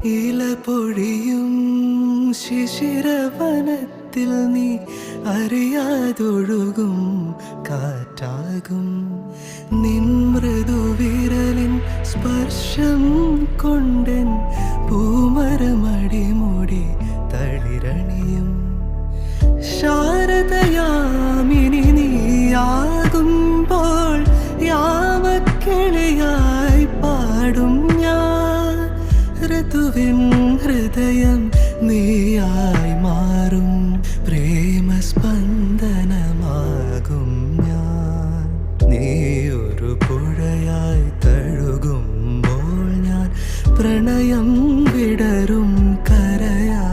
ഇല പൊഴിയും ശിശിരവനത്തിൽ നീ അറിയാതൊഴുകും കാറ്റാകും. നിൻ മൃദുവിരലിൻ സ്പർശം കൊണ്ടൻ പൂമരമടിമുടി തളിരണിയും. ശാരദയാമിനി നീയാകുമ്പോൾ യാമക്കിളിയായി പാടും ഞാൻ. ഋതുവിൻ ഹൃദയം നീയായി മാറും പ്രേമസ്പന്ദനമാകും ഞാൻ. നീയൊരു പുഴയായി തഴുകുമ്പോൾ ഞാൻ പ്രണയം വിടരും കരയാ.